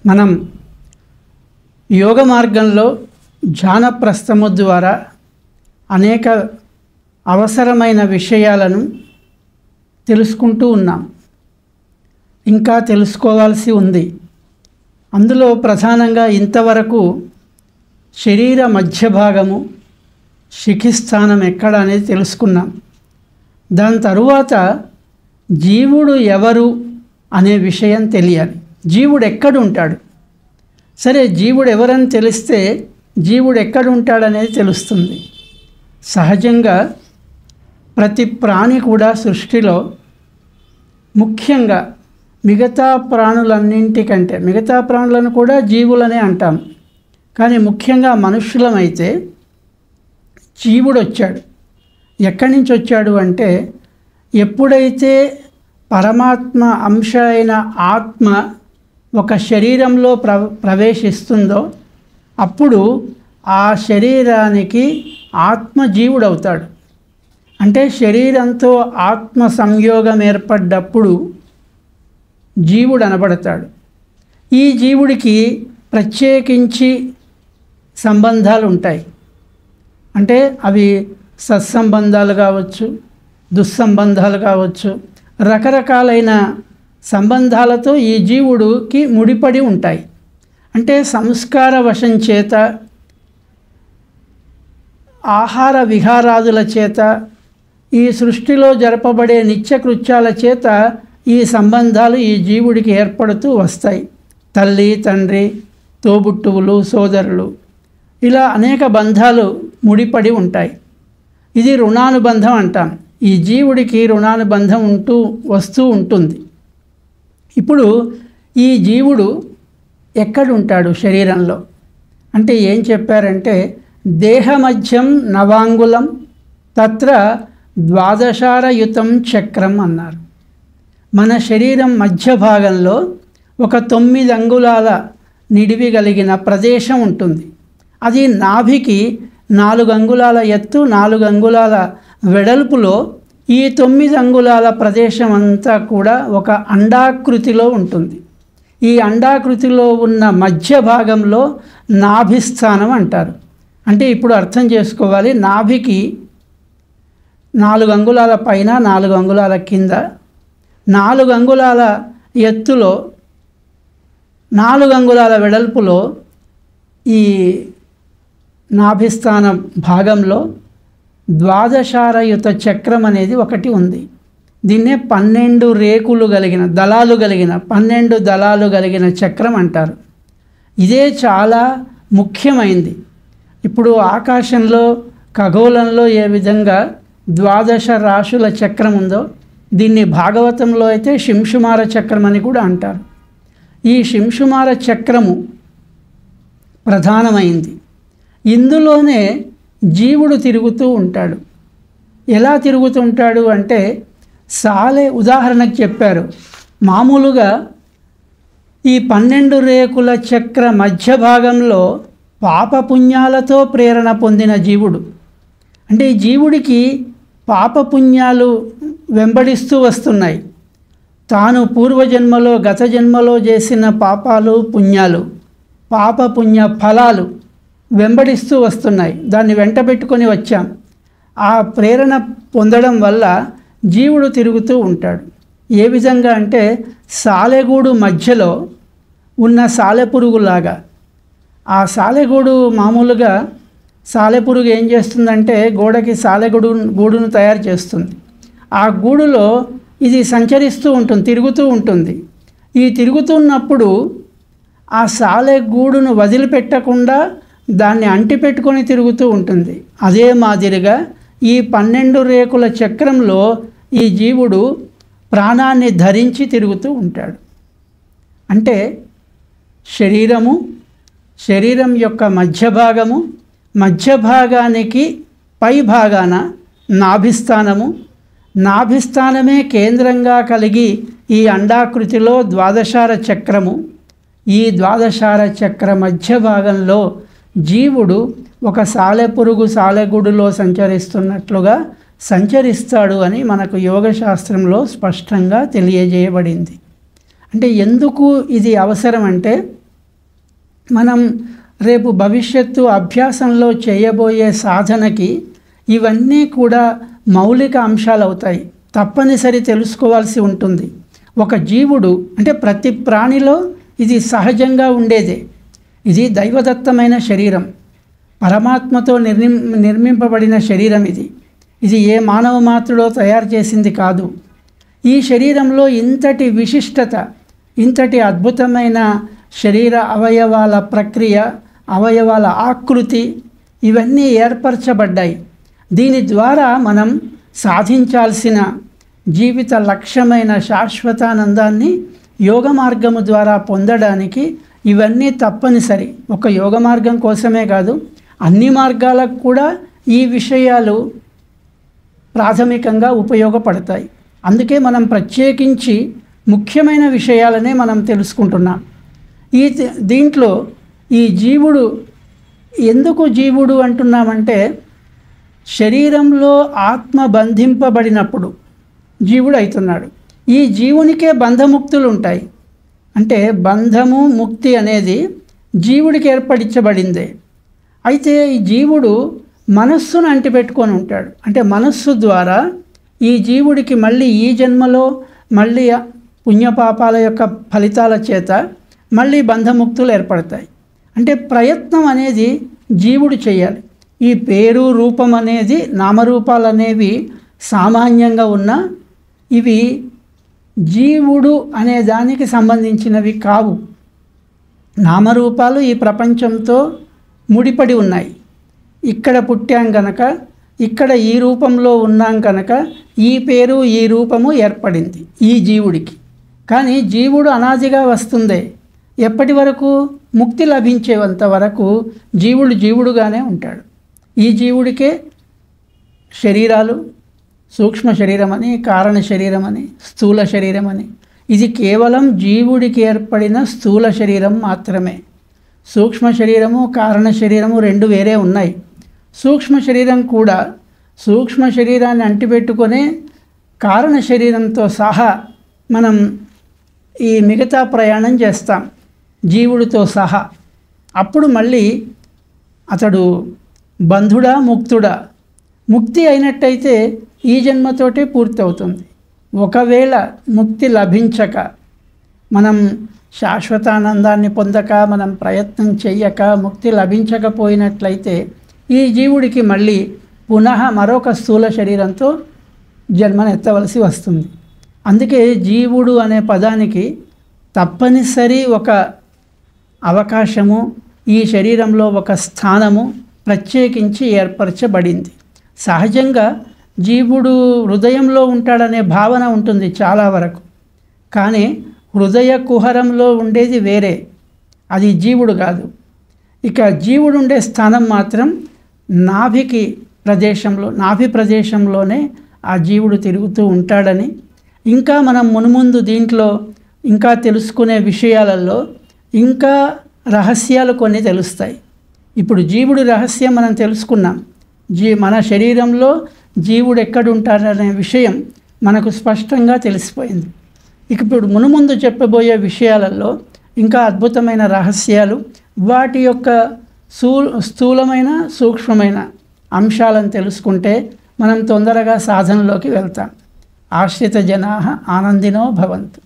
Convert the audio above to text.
మనం యోగ మార్గంలో ధ్యానప్రస్థము ద్వారా అనేక అవసరమైన విషయాలను తెలుసుకుంటూ ఉన్నాం. ఇంకా తెలుసుకోవాల్సి ఉంది. అందులో ప్రధానంగా ఇంతవరకు శరీర మధ్య భాగము, శిఖిస్థానం ఎక్కడ అనేది తెలుసుకున్నాం. దాని తరువాత జీవుడు ఎవరు అనే విషయం తెలియాలి. జీవుడు ఎక్కడుంటాడు? సరే, జీవుడు ఎవరని తెలిస్తే జీవుడు ఎక్కడుంటాడనేది తెలుస్తుంది. సహజంగా ప్రతి ప్రాణి కూడా సృష్టిలో ముఖ్యంగా మిగతా ప్రాణులన్నింటికంటే, మిగతా ప్రాణులను కూడా జీవులనే అంటాం, కానీ ముఖ్యంగా మనుష్యులమైతే జీవుడు వచ్చాడు. ఎక్కడి నుంచి వచ్చాడు అంటే, ఎప్పుడైతే పరమాత్మ అంశ అయిన ఆత్మ ఒక శరీరంలో ప్రవేశిస్తుందో అప్పుడు ఆ శరీరానికి ఆత్మ జీవుడవుతాడు. అంటే శరీరంతో ఆత్మ సంయోగం ఏర్పడ్డప్పుడు జీవుడు అనబడతాడు. ఈ జీవుడికి ప్రత్యేకించి సంబంధాలు ఉంటాయి. అంటే అవి సత్సంబంధాలు కావచ్చు, దుస్సంబంధాలు కావచ్చు, రకరకాలైన సంబంధాలతో ఈ జీవుడికి ముడిపడి ఉంటాయి. అంటే సంస్కార వశం చేత, ఆహార విహారాదుల చేత, ఈ సృష్టిలో జరపబడే నిత్యకృత్యాల చేత ఈ సంబంధాలు ఈ జీవుడికి ఏర్పడుతూ వస్తాయి. తల్లి, తండ్రి, తోబుట్టువులు, సోదరులు, ఇలా అనేక బంధాలు ముడిపడి ఉంటాయి. ఇది రుణానుబంధం అంటాం. ఈ జీవుడికి రుణానుబంధం వస్తూ ఉంటుంది. ఇప్పుడు ఈ జీవుడు ఎక్కడుంటాడు శరీరంలో అంటే ఏం చెప్పారంటే, దేహమధ్యం నవాంగులం తత్ర ద్వాదశారయుతం చక్రం అన్నారు. మన శరీరం మధ్య భాగంలో ఒక 9 అంగుళాల నిడివి కలిగిన ప్రదేశం ఉంటుంది. అది నాభికి 4 అంగుళాల ఎత్తు, 4 అంగుళాల వెడల్పులో ఈ 9 అంగుళాల ప్రదేశం అంతా కూడా ఒక అండాకృతిలో ఉంటుంది. ఈ అండాకృతిలో ఉన్న మధ్య భాగంలో నాభిస్థానం అంటారు. అంటే ఇప్పుడు అర్థం చేసుకోవాలి, నాభికి 4 అంగుళాల పైన, 4 అంగుళాల కింద, 4 అంగుళాల ఎత్తులో, 4 అంగుళాల వెడల్పులో ఈ నాభిస్థాన భాగంలో ద్వాదశారయుత చక్రం అనేది ఒకటి ఉంది. దీన్నే 12 రేకులు కలిగిన, దళాలు కలిగిన, 12 దళాలు కలిగిన చక్రం అంటారు. ఇదే చాలా ముఖ్యమైంది. ఇప్పుడు ఆకాశంలో, ఖగోళంలో ఏ విధంగా 12 రాశుల చక్రం ఉందో, దీన్ని భాగవతంలో అయితే శింషుమార చక్రం అని కూడా అంటారు. ఈ శింషుమార చక్రము ప్రధానమైంది. ఇందులోనే జీవుడు తిరుగుతూ ఉంటాడు. ఎలా తిరుగుతుంటాడు అంటే, ఉదాహరణకు చెప్పారు. మామూలుగా ఈ 12 రేకుల చక్ర మధ్య భాగంలో పాపపుణ్యాలతో ప్రేరణ పొందిన జీవుడు, అంటే ఈ జీవుడికి పాపపుణ్యాలు వెంబడిస్తూ వస్తున్నాయి. తాను పూర్వజన్మలో, గత జన్మలో చేసిన పాపాలు, పుణ్యాలు, పాపపుణ్య ఫలాలు వెంబడిస్తూ వస్తున్నాయి. దాన్ని వెంటబెట్టుకొని వచ్చాం. ఆ ప్రేరణ పొందడం వల్ల జీవుడు తిరుగుతూ ఉంటాడు. ఏ విధంగా అంటే, సాలెగూడు మధ్యలో ఉన్న సాలెపురుగులాగా. ఆ సాలెగూడు మామూలుగా సాలెపురుగు ఏం చేస్తుందంటే, గోడకి గూడును తయారు చేస్తుంది. ఆ గూడులో ఇది సంచరిస్తూ ఉంటుంది, తిరుగుతూ ఉంటుంది. ఈ తిరుగుతున్నప్పుడు ఆ సాలెగూడును వదిలిపెట్టకుండా దాన్ని అంటిపెట్టుకొని తిరుగుతూ ఉంటుంది. అదే మాదిరిగా ఈ 12 రేకుల చక్రంలో ఈ జీవుడు ప్రాణాన్ని ధరించి తిరుగుతూ ఉంటాడు. అంటే శరీరం యొక్క మధ్య భాగము, మధ్య భాగానికి పై భాగాన నాభిస్థానము, నాభిస్థానమే కేంద్రంగా కలిగి ఈ అండాకృతిలో ద్వాదశార చక్రము. ఈ ద్వాదశార చక్ర మధ్య భాగంలో జీవుడు ఒక సాలెపురుగు సాలెగూడులో సంచరిస్తున్నట్లుగా సంచరిస్తాడు అని మనకు యోగశాస్త్రంలో స్పష్టంగా తెలియజేయబడింది. అంటే ఎందుకు ఇది అవసరం అంటే, మనం రేపు భవిష్యత్తు అభ్యాసంలో చేయబోయే సాధనకి ఇవన్నీ కూడా మౌలిక అంశాలు అవుతాయి, తప్పనిసరి తెలుసుకోవాల్సి ఉంటుంది. ఒక జీవుడు అంటే ప్రతి ప్రాణిలో ఇది సహజంగా ఉండేదే. ఇది దైవదత్తమైన శరీరం, పరమాత్మతో నిర్మింపబడిన శరీరం. ఇది ఏ మానవ మాతృడో తయారు చేసింది కాదు. ఈ శరీరంలో ఇంతటి విశిష్టత, ఇంతటి అద్భుతమైన శరీర అవయవాల ప్రక్రియ, అవయవాల ఆకృతి ఇవన్నీ ఏర్పరచబడ్డాయి. దీని ద్వారా మనం సాధించాల్సిన జీవిత లక్ష్యమైన శాశ్వతానందాన్ని యోగ మార్గము ద్వారా పొందడానికి ఇవన్నీ తప్పనిసరి. ఒక యోగ మార్గం కోసమే కాదు, అన్ని మార్గాలకు కూడా ఈ విషయాలు ప్రాథమికంగా ఉపయోగపడతాయి. అందుకే మనం ప్రత్యేకించి ముఖ్యమైన విషయాలనే మనం తెలుసుకుంటున్నాం. దీంట్లో ఈ జీవుడు ఎందుకు జీవుడు అంటున్నామంటే, శరీరంలో ఆత్మ బంధింపబడినప్పుడు జీవుడు అవుతున్నాడు. ఈ జీవునికే బంధముక్తులు ఉంటాయి. అంటే బంధము ముక్తి అనేది జీవుడికి ఏర్పడించబడిందే. అయితే ఈ జీవుడు మనస్సును అంటిపెట్టుకొని ఉంటాడు. అంటే మనస్సు ద్వారా ఈ జీవుడికి మళ్ళీ ఈ జన్మలో మళ్ళీ పుణ్యపాపాల యొక్క ఫలితాల చేత మళ్ళీ బంధముక్తులు ఏర్పడతాయి. అంటే ప్రయత్నం అనేది జీవుడు చేయాలి. ఈ పేరు రూపం అనేది, నామరూపాలు అనేవి సామాన్యంగా ఉన్న ఇవి జీవుడు అనే దానికి సంబంధించినవి కావు. నామరూపాలు ఈ ప్రపంచంతో ముడిపడి ఉన్నాయి. ఇక్కడ పుట్టాం కనుక, ఇక్కడ ఈ రూపంలో ఉన్నాం కనుక ఈ పేరు ఈ రూపము ఏర్పడింది ఈ జీవుడికి. కానీ జీవుడు అనాదిగా వస్తుందే. ఎప్పటి వరకు? ముక్తి లభించేంత వరకు జీవుడు జీవుడుగానే ఉంటాడు. ఈ జీవుడికే శరీరాలు, సూక్ష్మ శరీరం అని, కారణ శరీరం అని, స్థూల శరీరం అని. ఇది కేవలం జీవుడికి ఏర్పడిన స్థూల శరీరం మాత్రమే. సూక్ష్మ శరీరము, కారణ శరీరము రెండు వేరే ఉన్నాయి. సూక్ష్మ శరీరం కూడా సూక్ష్మ శరీరాన్ని అంటిపెట్టుకునే కారణ శరీరంతో సహా మనం ఈ మిగతా ప్రయాణం చేస్తాం జీవుడితో సహా. అప్పుడు మళ్ళీ అతడు బంధుడా ముక్తుడా? ముక్తి అయినట్టయితే ఈ జన్మతోటే పూర్తి అవుతుంది. ఒకవేళ ముక్తి లభించక, మనం శాశ్వతానందాన్ని పొందక, మనం ప్రయత్నం చెయ్యక ముక్తి లభించకపోయినట్లయితే ఈ జీవుడికి మళ్ళీ పునః మరొక స్థూల శరీరంతో జన్మనెత్తవలసి వస్తుంది. అందుకే జీవుడు అనే పదానికి తప్పనిసరి ఒక అవకాశము, ఈ శరీరంలో ఒక స్థానము ప్రత్యేకించి ఏర్పరచబడింది. సహజంగా జీవుడు హృదయంలో ఉంటాడనే భావన ఉంటుంది చాలా వరకు. కానీ హృదయ కుహరంలో ఉండేది వేరే, అది జీవుడు కాదు. ఇక జీవుడు ఉండే స్థానం మాత్రం నాభి ప్రదేశంలోనే ఆ జీవుడు తిరుగుతూ ఉంటాడని, ఇంకా మనం మునుముందు దీంట్లో ఇంకా తెలుసుకునే విషయాలలో ఇంకా రహస్యాలు కొన్ని తెలుస్తాయి. ఇప్పుడు జీవుడి రహస్యం మనం తెలుసుకున్నాం. మన శరీరంలో జీవుడు ఎక్కడుంటాడనే విషయం మనకు స్పష్టంగా తెలిసిపోయింది. ఇక ఇప్పుడు మునుముందు చెప్పబోయే విషయాలలో ఇంకా అద్భుతమైన రహస్యాలు, వాటి యొక్క స్థూలమైన సూక్ష్మమైన అంశాలను తెలుసుకుంటే మనం తొందరగా సాధనలోకి వెళ్తాం. ఆశ్రిత జనాః ఆనందినో భవంతు.